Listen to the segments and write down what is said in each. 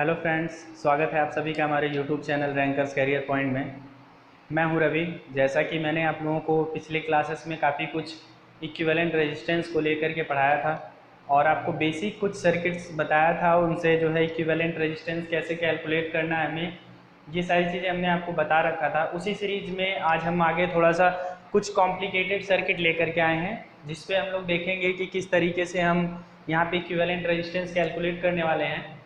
Hello friends, स्वागत है आप सभी का हमारे YouTube channel Rankers Career Point में। मैं हूं रवि। जैसा कि मैंने आप लोगों को पिछले क्लासेस में काफ़ी कुछ इक्विवेलेंट रेजिस्टेंस को लेकर के पढ़ाया था और आपको बेसिक कुछ सर्किट्स बताया था, उनसे जो है इक्विवेलेंट रेजिस्टेंस कैसे कैलकुलेट करना है हमें, ये सारी चीज़ें हमने आपको बता रखा था। उसी सीरीज़ में आज हम आगे थोड़ा सा कुछ कॉम्प्लिकेटेड सर्किट लेकर के आए हैं, जिसपे हम लोग देखेंगे कि किस तरीके से हम यहाँ पे इक्विवेलेंट रेजिस्टेंस कैलकुलेट करने वाले हैं।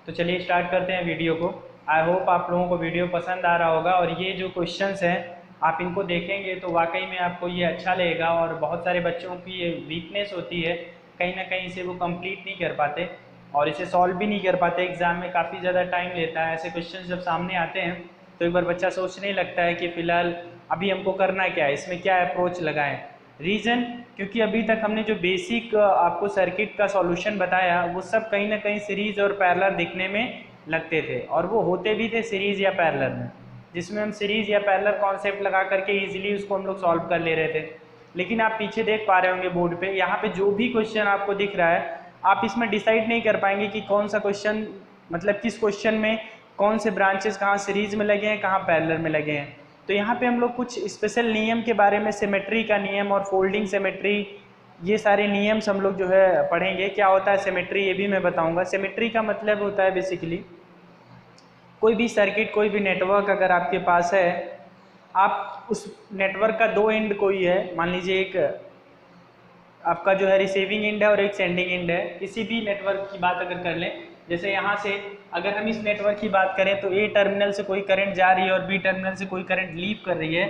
तो चलिए स्टार्ट करते हैं वीडियो को। आई होप आप लोगों को वीडियो पसंद आ रहा होगा और ये जो क्वेश्चंस हैं आप इनको देखेंगे तो वाकई में आपको ये अच्छा लगेगा। और बहुत सारे बच्चों की ये वीकनेस होती है, कहीं ना कहीं से वो कंप्लीट नहीं कर पाते और इसे सॉल्व भी नहीं कर पाते। एग्ज़ाम में काफ़ी ज़्यादा टाइम लेता है। ऐसे क्वेश्चन जब सामने आते हैं तो एक बार बच्चा सोचने लगता है कि फ़िलहाल अभी हमको करना क्या है, इसमें क्या अप्रोच लगाएं। रीज़न क्योंकि अभी तक हमने जो बेसिक आपको सर्किट का सॉल्यूशन बताया वो सब कहीं ना कहीं सीरीज़ और पैरेलल दिखने में लगते थे, और वो होते भी थे सीरीज़ या पैरेलल में, जिसमें हम सीरीज़ या पैरेलल कॉन्सेप्ट लगा करके ईजिली उसको हम लोग सॉल्व कर ले रहे थे। लेकिन आप पीछे देख पा रहे होंगे बोर्ड पे, यहाँ पे जो भी क्वेश्चन आपको दिख रहा है आप इसमें डिसाइड नहीं कर पाएंगे कि कौन सा क्वेश्चन, मतलब किस क्वेश्चन में कौन से ब्रांचेस कहाँ सीरीज़ में लगे हैं, कहाँ पैरेलल में लगे हैं। तो यहाँ पे हम लोग कुछ स्पेशल नियम के बारे में, सिमेट्री का नियम और फोल्डिंग सिमेट्री, ये सारे नियम्स हम लोग जो है पढ़ेंगे। क्या होता है सिमेट्री ये भी मैं बताऊंगा। सिमेट्री का मतलब होता है बेसिकली कोई भी सर्किट, कोई भी नेटवर्क अगर आपके पास है, आप उस नेटवर्क का दो एंड कोई है, मान लीजिए एक आपका जो है रिसीविंग एंड है और एक सेंडिंग एंड है। किसी भी नेटवर्क की बात अगर कर लें, जैसे यहाँ से अगर हम इस नेटवर्क की बात करें तो ए टर्मिनल से कोई करंट जा रही है और बी टर्मिनल से कोई करंट लीव कर रही है,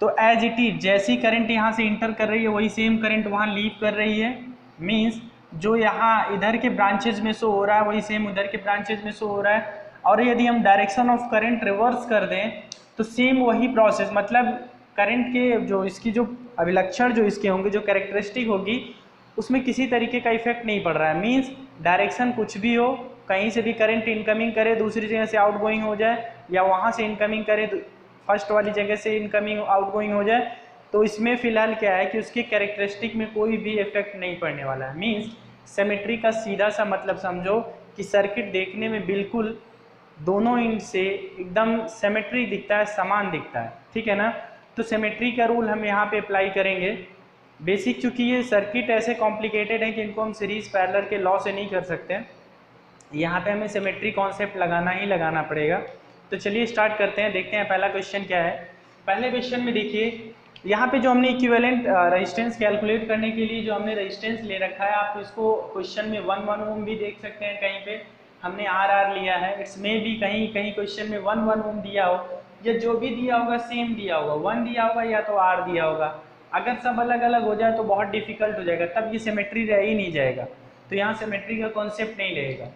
तो एज इट इज जैसी करंट यहाँ से इंटर कर रही है वही सेम करंट वहाँ लीव कर रही है। मीन्स जो यहाँ इधर के ब्रांचेज में शो हो रहा है वही सेम उधर के ब्रांचेज में शो हो रहा है। और यदि हम डायरेक्शन ऑफ करंट रिवर्स कर दें तो सेम वही प्रोसेस, मतलब करंट के जो इसकी जो अभिलक्षण जो इसके होंगे, जो कैरेक्टरिस्टिक होगी, उसमें किसी तरीके का इफेक्ट नहीं पड़ रहा है। मीन्स डायरेक्शन कुछ भी हो, कहीं से भी करंट इनकमिंग करे दूसरी जगह से आउटगोइंग हो जाए, या वहाँ से इनकमिंग करे फर्स्ट वाली जगह से इनकमिंग आउटगोइंग हो जाए, तो इसमें फिलहाल क्या है कि उसके कैरेक्टरिस्टिक में कोई भी इफेक्ट नहीं पड़ने वाला है। मीन्स सिमेट्री का सीधा सा मतलब समझो कि सर्किट देखने में बिल्कुल दोनों एंड से एकदम सिमेट्री दिखता है, समान दिखता है, ठीक है ना। तो सिमेट्री का रूल हम यहाँ पे अप्लाई करेंगे। बेसिक चूंकि ये सर्किट ऐसे कॉम्प्लिकेटेड है कि इनको हम सीरीज पैरेलल के लॉ से नहीं कर सकते, यहाँ पे हमें सिमेट्री कॉन्सेप्ट लगाना ही लगाना पड़ेगा। तो चलिए स्टार्ट करते हैं, देखते हैं पहला क्वेश्चन क्या है। पहले क्वेश्चन में देखिए यहाँ पे जो हमने इक्विवेलेंट रेजिस्टेंस कैलकुलेट करने के लिए जो हमने रेजिस्टेंस ले रखा है, आप इसको क्वेश्चन में 1 ओम भी देख सकते हैं, कहीं पे हमने आर लिया है। इट्स में भी कहीं कहीं क्वेश्चन में 1 ओम दिया हो, या जो भी दिया होगा सेम दिया होगा, 1 दिया होगा या तो आर दिया होगा। अगर सब अलग अलग हो जाए तो बहुत डिफिकल्ट हो जाएगा, तब ये सिमेट्री रह ही नहीं जाएगा। तो यहाँ सिमेट्री का कॉन्सेप्ट नहीं रहेगा,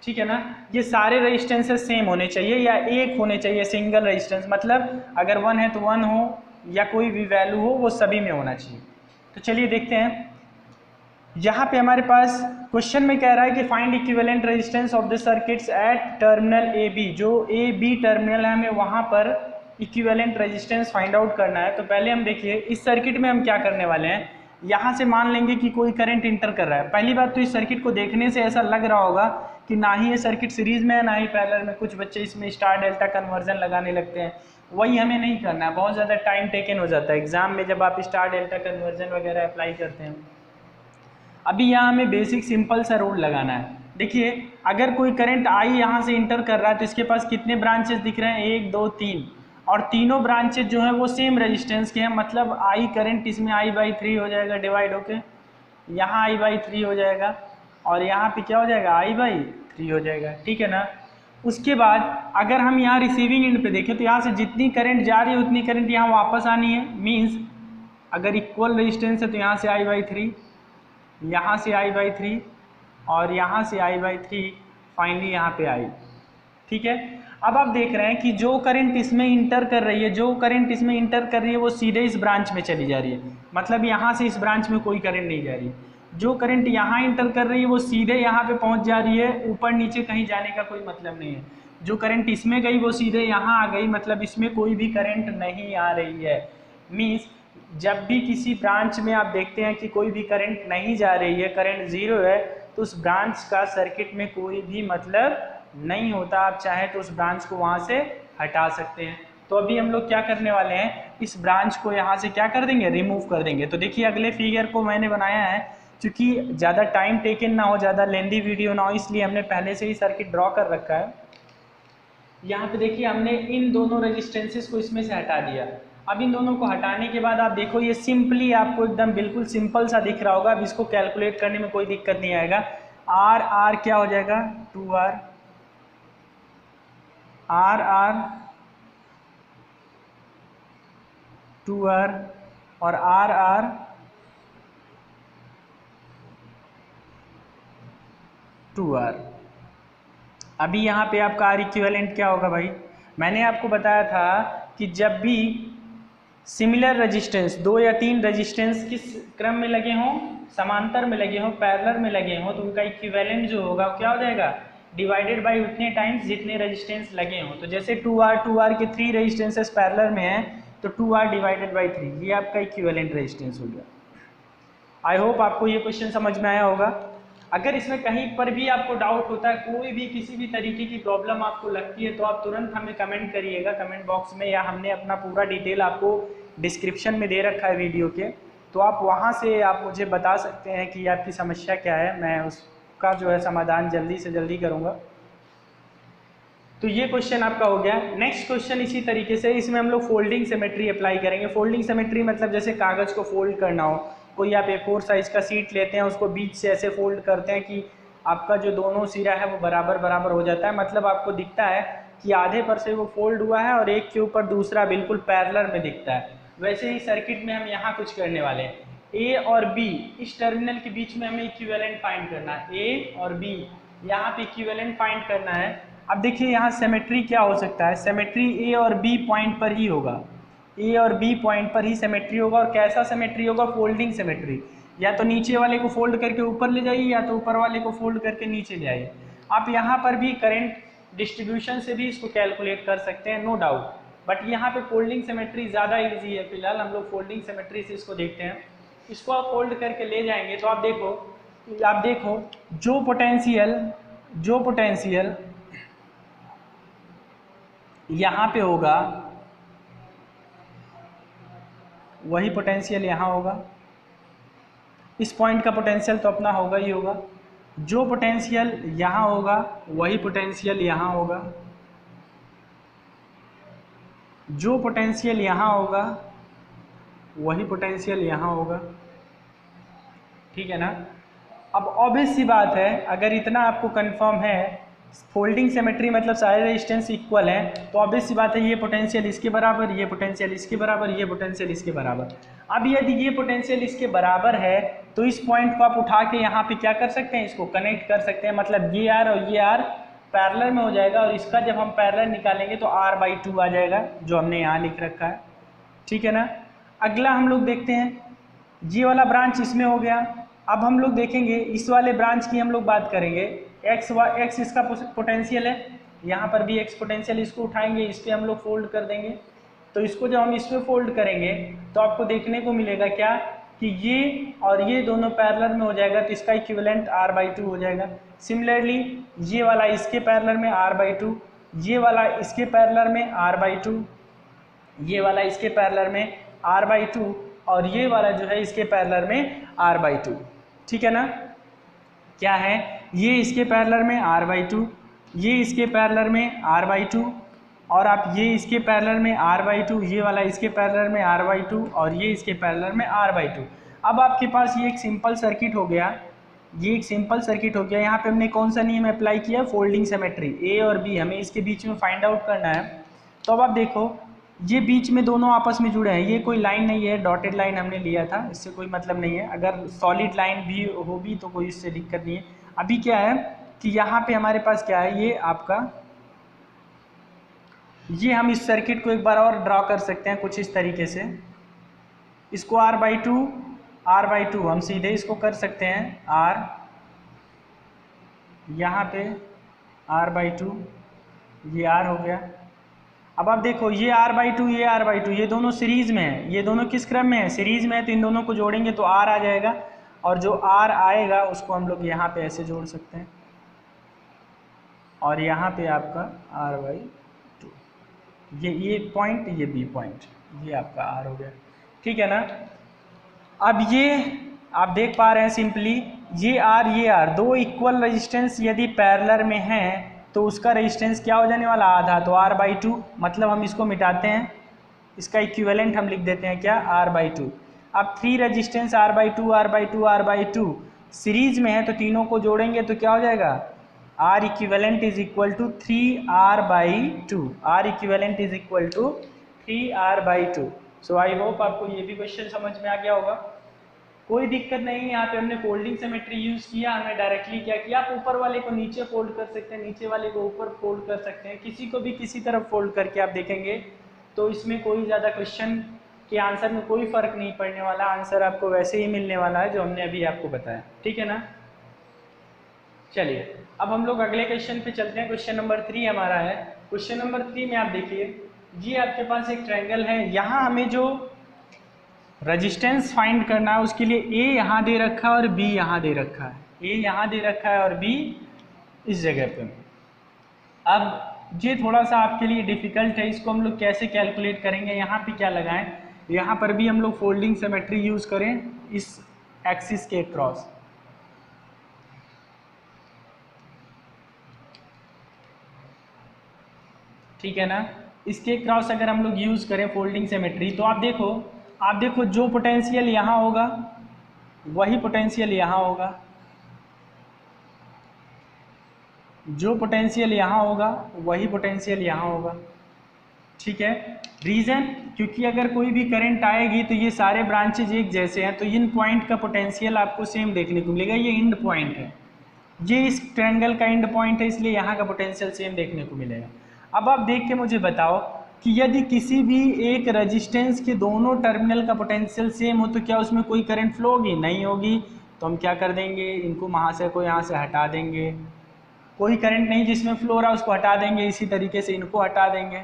ठीक है ना। ये सारे रेजिस्टेंसेस सेम होने चाहिए या एक होने चाहिए, सिंगल रेजिस्टेंस, मतलब अगर 1 है तो 1 हो, या कोई भी वैल्यू हो वो सभी में होना चाहिए। तो चलिए देखते हैं, यहाँ पे हमारे पास क्वेश्चन में कह रहा है कि find equivalent resistance of the circuits at terminal A B. जो ए बी टर्मिनल है हमें वहाँ पर इक्विवेलेंट रेजिस्टेंस फाइंड आउट करना है। तो पहले हम देखिए इस सर्किट में हम क्या करने वाले हैं। यहाँ से मान लेंगे कि कोई करंट इंटर कर रहा है। पहली बात तो इस सर्किट को देखने से ऐसा लग रहा होगा कि ना ही ये सर्किट सीरीज में है ना ही पैरेलल में। कुछ बच्चे इसमें स्टार डेल्टा कन्वर्जन लगाने लगते हैं, वही हमें नहीं करना है, बहुत ज़्यादा टाइम टेकन हो जाता है एग्जाम में जब आप स्टार डेल्टा कन्वर्जन वगैरह अप्लाई करते हैं। अभी यहाँ हमें बेसिक सिंपल सा रूल लगाना है। देखिए अगर कोई करंट आई यहाँ से इंटर कर रहा है तो इसके पास कितने ब्रांचेस दिख रहे हैं, 1 2 3, और तीनों ब्रांचेस जो है वो सेम रेजिस्टेंस के हैं। मतलब आई करंट इसमें I/3 हो जाएगा डिवाइड होके, यहाँ I/3 हो जाएगा और यहाँ पे क्या हो जाएगा, I/3 हो जाएगा, ठीक है ना। उसके बाद अगर हम यहाँ रिसीविंग एंड पे देखें तो यहाँ से जितनी करंट जा रही है उतनी करंट यहाँ वापस आनी है। मीन्स अगर इक्वल रेजिस्टेंस है तो यहाँ से I/3, यहाँ से I/3 और यहाँ से I/3, फाइनली यहाँ पे आई, ठीक है। अब आप देख रहे हैं कि जो करंट इसमें इंटर कर रही है, जो करंट इसमें इंटर कर रही है वो सीधे इस ब्रांच में चली जा रही है, मतलब यहाँ से इस ब्रांच में कोई करंट नहीं जा रही। जो करंट यहाँ इंटर कर रही है वो सीधे यहाँ पे पहुँच जा रही है, ऊपर नीचे कहीं जाने का कोई मतलब नहीं है। जो करंट इसमें गई वो सीधे यहाँ आ गई, मतलब इसमें कोई भी करंट नहीं आ रही है। मीन्स जब भी किसी ब्रांच में आप देखते हैं कि कोई भी करंट नहीं जा रही है, करंट 0 है, तो उस ब्रांच का सर्किट में कोई भी मतलब नहीं होता, आप चाहें तो उस ब्रांच को वहाँ से हटा सकते हैं। तो अभी हम लोग क्या करने वाले हैं, इस ब्रांच को यहाँ से क्या कर देंगे, रिमूव कर देंगे। तो देखिए अगले फिगर को मैंने बनाया है, क्योंकि ज़्यादा टाइम टेकन ना हो, ज़्यादा लेंदी वीडियो ना हो, इसलिए हमने पहले से ही सर्किट ड्रॉ कर रखा है। यहाँ पे देखिए हमने इन दोनों रेजिस्टेंसेस को इसमें से हटा दिया। अब इन दोनों को हटाने के बाद आप देखो ये सिंपली आपको एकदम बिल्कुल सिंपल सा दिख रहा होगा। अब इसको कैलकुलेट करने में कोई दिक्कत नहीं आएगा। आर आर क्या हो जाएगा, 2R, आर आर 2R और आर आर 2R। अभी यहाँ पे आपका आर इक्विवेलेंट क्या होगा भाई, मैंने आपको बताया था कि जब भी सिमिलर रेजिस्टेंस, 2 या 3 रेजिस्टेंस किस क्रम में लगे हों, समांतर में लगे हों, पैरेलल में लगे हों, तो उनका इक्विवेलेंट जो होगा क्या हो जाएगा, डिवाइडेड बाय उतने टाइम्स जितने रेजिस्टेंस लगे हों। तो जैसे 2R के 3 रेजिस्टेंसेस पैरेलल में हैं, तो 2R डिवाइडेड बाई 3 ये आपका इक्विवेलेंट रेजिस्टेंस हो गया। आई होप आपको ये क्वेश्चन समझ में आया होगा। अगर इसमें कहीं पर भी आपको डाउट होता है, कोई भी किसी भी तरीके की प्रॉब्लम आपको लगती है, तो आप तुरंत हमें कमेंट करिएगा कमेंट बॉक्स में, या हमने अपना पूरा डिटेल आपको डिस्क्रिप्शन में दे रखा है वीडियो के, तो आप वहाँ से आप मुझे बता सकते हैं कि आपकी समस्या क्या है, मैं उसका जो है समाधान जल्दी से जल्दी करूँगा। तो ये क्वेश्चन आपका हो गया। नेक्स्ट क्वेश्चन इसी तरीके से, इसमें हम लोग फोल्डिंग सिमेट्री अप्लाई करेंगे। फोल्डिंग सिमेट्री मतलब जैसे कागज़ को फोल्ड करना हो, कोई आप A4 साइज का सीट लेते हैं, उसको बीच से ऐसे फोल्ड करते हैं कि आपका जो दोनों सिरा है वो बराबर बराबर हो जाता है। मतलब आपको दिखता है कि आधे पर से वो फोल्ड हुआ है और एक के ऊपर दूसरा बिल्कुल पैरेलल में दिखता है। वैसे ही सर्किट में हम यहाँ कुछ करने वाले हैं, ए और बी इस टर्मिनल के बीच में हमें इक्विवेलेंट फाइंड करना है। ए और बी यहाँ पे इक्विवेलेंट फाइंड करना है। अब देखिए यहाँ सिमेट्री क्या हो सकता है, सिमेट्री ए और बी पॉइंट पर ही होगा, ए और बी पॉइंट पर ही सिमेट्री होगा। और कैसा सिमेट्री होगा, फोल्डिंग सिमेट्री। या तो नीचे वाले को फोल्ड करके ऊपर ले जाइए, या तो ऊपर वाले को फोल्ड करके नीचे ले आइए। आप यहाँ पर भी करंट डिस्ट्रीब्यूशन से भी इसको कैलकुलेट कर सकते हैं, नो डाउट, बट यहाँ पे फोल्डिंग सिमेट्री ज़्यादा ईजी है। फिलहाल हम लोग फोल्डिंग सिमेट्री से इसको देखते हैं। इसको आप फोल्ड करके ले जाएंगे तो आप देखो जो पोटेंशियल यहाँ पे होगा वही पोटेंशियल यहाँ होगा। इस पॉइंट का पोटेंशियल तो अपना होगा ही होगा। जो पोटेंशियल यहाँ होगा वही पोटेंशियल यहाँ होगा। जो पोटेंशियल यहाँ होगा वही पोटेंशियल यहाँ होगा। ठीक है ना। अब ऑब्वियस सी बात है, अगर इतना आपको कंफर्म है, फोल्डिंग सिमेट्री मतलब सारे रेजिस्टेंस इक्वल हैं, तो ऑब्वियस सी बात है ये पोटेंशियल इसके बराबर, ये पोटेंशियल इसके बराबर, ये पोटेंशियल इसके बराबर। अब यदि ये पोटेंशियल इसके बराबर है तो इस पॉइंट को आप उठा के यहाँ पे क्या कर सकते हैं, इसको कनेक्ट कर सकते हैं। मतलब ये आर और ये आर पैरेलल में हो जाएगा, और इसका जब हम पैरेलल निकालेंगे तो R/2 आ जाएगा, जो हमने यहाँ लिख रखा है। ठीक है ना। अगला हम लोग देखते हैं, ये वाला ब्रांच इसमें हो गया। अब हम लोग देखेंगे इस वाले ब्रांच की हम लोग बात करेंगे। एक्स इसका पोटेंशियल है, यहाँ पर भी एक्स पोटेंशियल, इसको उठाएंगे, इस पर हम लोग फोल्ड कर देंगे। तो इसको जब हम इस पर फोल्ड करेंगे तो आपको देखने को मिलेगा क्या, कि ये और ये दोनों पैरेलल में हो जाएगा, तो इसका इक्विवेलेंट R/2 हो जाएगा। सिमिलरली ये वाला इसके पैरेलल में R/2, ये वाला इसके पैरेलल में R/2, ये वाला इसके पैरेलल में R/2, और ये वाला जो है इसके पैरेलल में R/2। ठीक है ना। क्या है, ये इसके पैरेलल में R/2, ये इसके पैरेलल में R/2, और आप ये इसके पैरेलल में R/2, ये वाला इसके पैरेलल में R/2, और ये इसके पैरेलल में R/2। अब आपके पास ये एक सिंपल सर्किट हो गया, ये एक सिंपल सर्किट हो गया। यहाँ पे हमने कौन सा नियम अप्लाई किया, फोल्डिंग सिमेट्री। ए और बी हमें इसके बीच में फाइंड आउट करना है। तो अब आप देखो ये बीच में दोनों आपस में जुड़े हैं, ये कोई लाइन नहीं है, डॉटेड लाइन हमने लिया था, इससे कोई मतलब नहीं है। अगर सॉलिड लाइन भी हो भी तो कोई इससे दिक्कत नहीं है। अभी क्या है कि यहाँ पे हमारे पास क्या है, ये आपका, ये हम इस सर्किट को एक बार और ड्रॉ कर सकते हैं कुछ इस तरीके से। इसको R/2 हम सीधे इसको कर सकते हैं, R यहाँ पे R/2, ये R हो गया। अब आप देखो ये R/2, ये R/2, ये दोनों सीरीज में है। ये दोनों किस क्रम में है, सीरीज में है, तो इन दोनों को जोड़ेंगे तो R आ जाएगा, और जो R आएगा उसको हम लोग यहाँ पे ऐसे जोड़ सकते हैं। और यहाँ पे आपका R/2, ये पॉइंट, ये B पॉइंट, ये आपका R हो गया, ठीक है ना। अब ये आप देख पा रहे हैं सिंपली, ये R दो इक्वल रेजिस्टेंस यदि पैरेलल में हैं तो उसका रेजिस्टेंस क्या हो जाने वाला, आधा, तो R/2, मतलब हम इसको मिटाते हैं, इसका इक्विवेलेंट हम लिख देते हैं क्या, R/2। अब 3 रेजिस्टेंस R/2 सीरीज में है तो तीनों को जोड़ेंगे तो क्या हो जाएगा, R equivalent is equal to 3R/2, R equivalent is equal to 3R/2। So I hope आपको ये भी क्वेश्चन समझ में आ गया होगा, कोई दिक्कत नहीं। यहाँ पे हमने फोल्डिंग सिमेट्री यूज किया, हमने डायरेक्टली क्या किया, आप ऊपर वाले को नीचे फोल्ड कर सकते हैं, नीचे वाले को ऊपर फोल्ड कर सकते हैं, किसी को भी किसी तरफ फोल्ड करके आप देखेंगे तो इसमें कोई ज़्यादा क्वेश्चन के आंसर में कोई फ़र्क नहीं पड़ने वाला, आंसर आपको वैसे ही मिलने वाला है जो हमने अभी आपको बताया, ठीक है ना। चलिए अब हम लोग अगले क्वेश्चन पे चलते हैं। क्वेश्चन नंबर 3 हमारा है। क्वेश्चन नंबर 3 में आप देखिए, ये आपके पास एक ट्रायंगल है, यहाँ हमें जो रेजिस्टेंस फाइंड करना है उसके लिए ए यहाँ दे रखा है और बी यहाँ दे रखा है, ए यहाँ दे रखा है और बी इस जगह पे। अब ये थोड़ा सा आपके लिए डिफिकल्ट है, इसको हम लोग कैसे कैलकुलेट करेंगे, यहाँ पे क्या लगाएं, यहाँ पर भी हम लोग फोल्डिंग सिमेट्री यूज करें इस एक्सिस के क्रॉस, ठीक है ना। इसके क्रॉस अगर हम लोग यूज करें फोल्डिंग सिमेट्री तो आप देखो जो पोटेंशियल यहाँ होगा वही पोटेंशियल यहाँ होगा, जो पोटेंशियल यहाँ होगा वही पोटेंशियल यहाँ होगा, ठीक है। रीज़न, क्योंकि अगर कोई भी करंट आएगी तो ये सारे ब्रांचेज एक जैसे हैं तो इन पॉइंट का पोटेंशियल आपको सेम देखने को मिलेगा, ये एंड पॉइंट है, ये इस ट्रायंगल का एंड पॉइंट है, इसलिए यहाँ का पोटेंशियल सेम देखने को मिलेगा। अब आप देख के मुझे बताओ कि यदि किसी भी एक रेजिस्टेंस के दोनों टर्मिनल का पोटेंशियल सेम हो तो क्या उसमें कोई करंट फ्लो होगी, नहीं होगी, तो हम क्या कर देंगे, इनको वहाँ से को यहाँ से हटा देंगे, कोई करंट नहीं जिसमें फ्लो रहा उसको हटा देंगे, इसी तरीके से इनको हटा देंगे,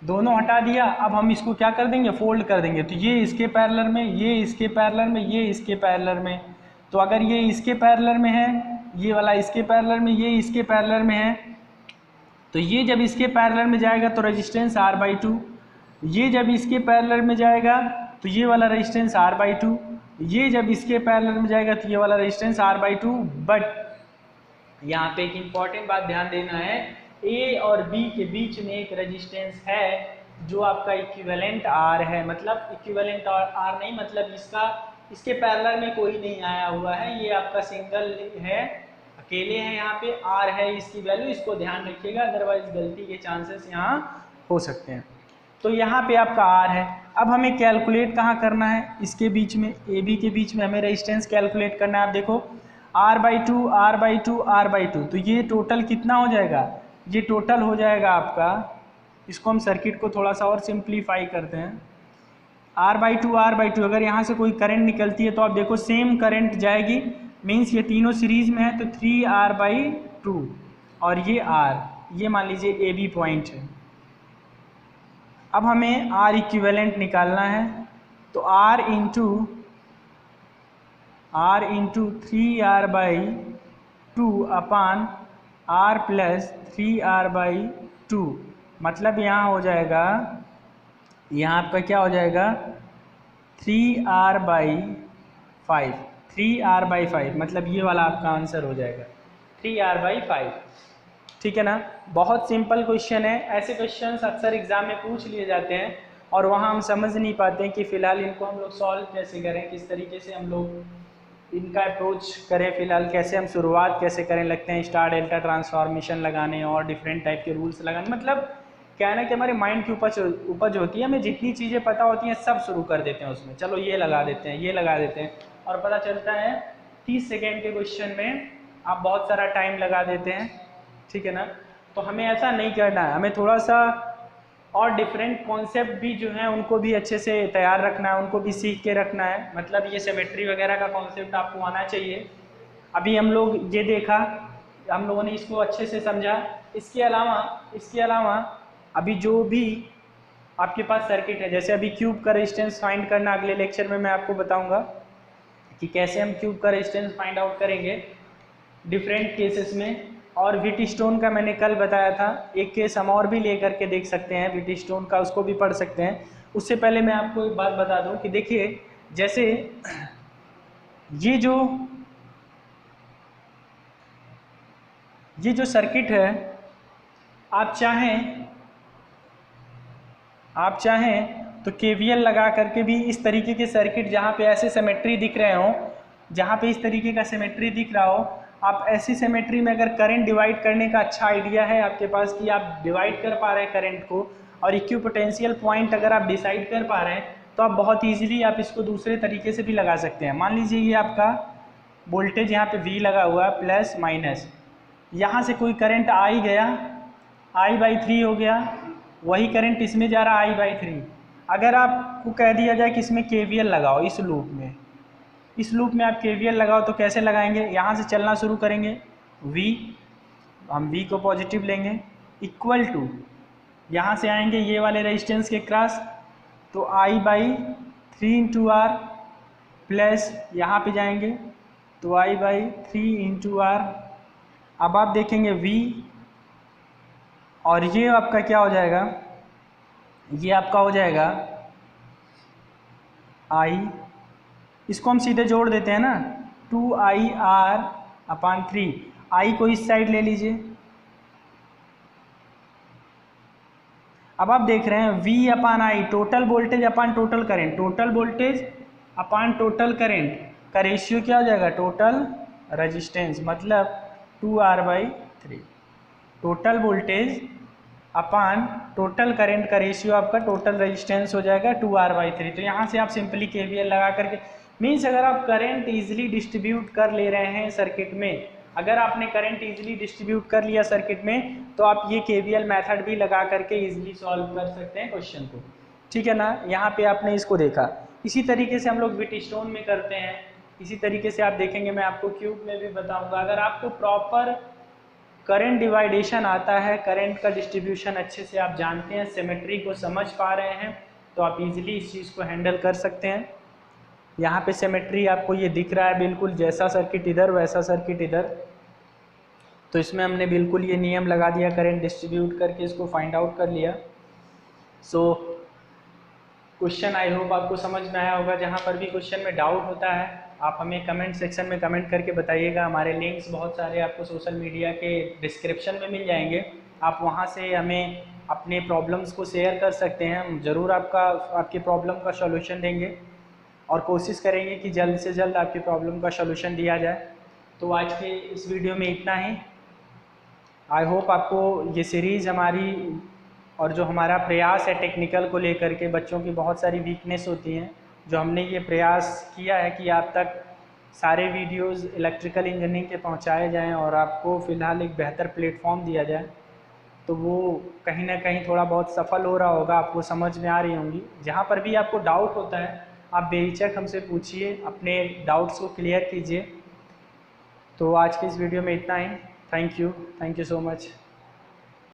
दोनों हटा दिया। अब हम इसको क्या कर देंगे, फोल्ड कर देंगे, तो ये इसके पैरेलल में, ये इसके पैरेलल में, ये इसके पैरेलल में, तो अगर ये इसके पैरेलल में है, ये वाला इसके पैरेलल में, ये इसके पैरेलल में है, तो ये जब इसके पैरेलल में जाएगा तो रेजिस्टेंस R/2, ये जब इसके पैरेलल में जाएगा तो ये वाला रेजिस्टेंस R/2, ये जब इसके पैरेलल में जाएगा तो ये वाला रेजिस्टेंस R/2। बट यहाँ पे एक इम्पॉर्टेंट बात ध्यान देना है, ए और बी के बीच में एक रेजिस्टेंस है जो आपका इक्विवेलेंट R है, मतलब इक्विवेलेंट R नहीं, मतलब इसके पैरेलल में कोई नहीं आया हुआ है, ये आपका सिंगल है, अकेले हैं, यहाँ पे R है इसकी वैल्यू, इसको ध्यान रखिएगा, अदरवाइज गलती के चांसेस यहाँ हो सकते हैं। तो यहाँ पे आपका R है। अब हमें कैलकुलेट कहाँ करना है, इसके बीच में, ए बी के बीच में हमें रेजिस्टेंस कैलकुलेट करना है। आप देखो R/2, तो ये टोटल कितना हो जाएगा, ये टोटल हो जाएगा आपका, इसको हम सर्किट को थोड़ा सा और सिंप्लीफाई करते हैं, R/2 अगर यहाँ से कोई करंट निकलती है तो आप देखो सेम करंट जाएगी, मीन्स ये तीनों सीरीज में है तो 3R/2 और ये R, ये मान लीजिए ए बी पॉइंट है। अब हमें R इक्विवेलेंट निकालना है, तो R इंटू 3R/2 अपान R प्लस 3R/2, मतलब यहाँ हो जाएगा, यहाँ पर क्या हो जाएगा 3R/5, मतलब ये वाला आपका आंसर हो जाएगा 3R/5, ठीक है ना। बहुत सिंपल क्वेश्चन है, ऐसे क्वेश्चंस अक्सर एग्जाम में पूछ लिए जाते हैं और वहाँ हम समझ नहीं पाते हैं कि फ़िलहाल इनको हम लोग सॉल्व कैसे करें, किस तरीके से हम लोग इनका अप्रोच करें, फ़िलहाल कैसे हम शुरुआत कैसे करें, लगते हैं स्टार डेल्टा ट्रांसफॉर्मेशन लगाने और डिफरेंट टाइप के रूल्स लगाने, मतलब क्या है ना कि हमारे माइंड की उपज होती है, हमें जितनी चीज़ें पता होती हैं सब शुरू कर देते हैं उसमें, चलो ये लगा देते हैं, ये लगा देते हैं, और पता चलता है 30 सेकेंड के क्वेश्चन में आप बहुत सारा टाइम लगा देते हैं, ठीक है ना। तो हमें ऐसा नहीं करना है, हमें थोड़ा सा और डिफरेंट कॉन्सेप्ट भी जो हैं उनको भी अच्छे से तैयार रखना है, उनको भी सीख के रखना है, मतलब ये सिमेट्री वगैरह का कॉन्सेप्ट आपको आना चाहिए। अभी हम लोग ये देखा, हम लोगों ने इसको अच्छे से समझा, इसके अलावा अभी जो भी आपके पास सर्किट है, जैसे अभी क्यूब का रेजिस्टेंस फाइंड करना, अगले लेक्चर में मैं आपको बताऊंगा कि कैसे हम क्यूब का रेजिस्टेंस फाइंड आउट करेंगे डिफरेंट केसेस में, और व्हीटस्टोन का मैंने कल बताया था, एक केस हम और भी लेकर के देख सकते हैं व्हीटस्टोन का, उसको भी पढ़ सकते हैं। उससे पहले मैं आपको एक बात बता दूं कि देखिए, जैसे ये जो सर्किट है, आप चाहें तो केवीएल लगा करके भी इस तरीके के सर्किट जहाँ पे ऐसे सिमेट्री दिख रहे हो, जहाँ पे इस तरीके का सिमेट्री दिख रहा हो, आप ऐसी सिमेट्री में अगर करंट डिवाइड करने का अच्छा आइडिया है आपके पास कि आप डिवाइड कर पा रहे हैं करंट को, और इक्विपोटेंशियल पॉइंट अगर आप डिसाइड कर पा रहे हैं, तो आप बहुत ईजिली आप इसको दूसरे तरीके से भी लगा सकते हैं। मान लीजिए ये आपका वोल्टेज यहाँ पे V लगा हुआ है प्लस माइनस, यहाँ से कोई करंट आ ही गया, I/3 हो गया, वही करंट इसमें जा रहा I/3। अगर आपको कह दिया जाए कि इसमें KVL लगाओ, इस लूप में आप KVL लगाओ, तो कैसे लगाएंगे? यहाँ से चलना शुरू करेंगे, V, हम V को पॉजिटिव लेंगे, इक्वल टू यहाँ से आएंगे ये वाले रेजिस्टेंस के क्रॉस, तो I/3 इंटू R प्लस यहाँ पे जाएंगे तो I/3 इंटू R। अब आप देखेंगे V, और ये आपका क्या हो जाएगा, ये आपका हो जाएगा I, इसको हम सीधे जोड़ देते हैं ना, 2IR/3। I को इस साइड ले लीजिए। अब आप देख रहे हैं V/I, टोटल वोल्टेज अपान टोटल करंट, टोटल वोल्टेज अपान टोटल करंट का रेशियो क्या हो जाएगा, टोटल रेजिस्टेंस, मतलब 2R/3। टोटल वोल्टेज अपान टोटल करंट का रेशियो आपका टोटल रेजिस्टेंस हो जाएगा 2R/3। तो यहाँ से आप सिंपली KVL लगा करके, मीन्स अगर आप करंट इजीली डिस्ट्रीब्यूट कर ले रहे हैं सर्किट में, अगर आपने करंट इजीली डिस्ट्रीब्यूट कर लिया सर्किट में, तो आप ये KVL मेथड भी लगा करके इजीली सॉल्व कर सकते हैं क्वेश्चन को। ठीक है ना, यहाँ पे आपने इसको देखा। इसी तरीके से हम लोग व्हीटस्टोन में करते हैं, इसी तरीके से आप देखेंगे, मैं आपको क्यूब में भी बताऊंगा। अगर आपको प्रॉपर करंट डिवाइडेशन आता है, करंट का डिस्ट्रीब्यूशन अच्छे से आप जानते हैं, सिमेट्री को समझ पा रहे हैं, तो आप इजीली इस चीज़ को हैंडल कर सकते हैं। यहाँ पे सिमेट्री आपको ये दिख रहा है, बिल्कुल जैसा सर्किट इधर वैसा सर्किट इधर, तो इसमें हमने बिल्कुल ये नियम लगा दिया, करंट डिस्ट्रीब्यूट करके इसको फाइंड आउट कर लिया। सो क्वेश्चन आई होप आपको समझ में आया होगा। जहाँ पर भी क्वेश्चन में डाउट होता है, आप हमें कमेंट सेक्शन में कमेंट करके बताइएगा। हमारे लिंक्स बहुत सारे आपको सोशल मीडिया के डिस्क्रिप्शन में मिल जाएंगे, आप वहाँ से हमें अपने प्रॉब्लम्स को शेयर कर सकते हैं। हम ज़रूर आपकी प्रॉब्लम का सॉल्यूशन देंगे, और कोशिश करेंगे कि जल्द से जल्द आपकी प्रॉब्लम का सॉल्यूशन दिया जाए। तो आज के इस वीडियो में इतना ही। आई होप आपको ये सीरीज़ हमारी, और जो हमारा प्रयास है टेक्निकल को लेकर के, बच्चों की बहुत सारी वीकनेस होती हैं, जो हमने ये प्रयास किया है कि आप तक सारे वीडियोस इलेक्ट्रिकल इंजीनियरिंग के पहुंचाए जाएं, और आपको फ़िलहाल एक बेहतर प्लेटफॉर्म दिया जाए, तो वो कहीं ना कहीं थोड़ा बहुत सफल हो रहा होगा, आपको समझ में आ रही होंगी। जहाँ पर भी आपको डाउट होता है, आप बेहिचक हमसे पूछिए, अपने डाउट्स को क्लियर कीजिए। तो आज के इस वीडियो में इतना ही। Thank you so much.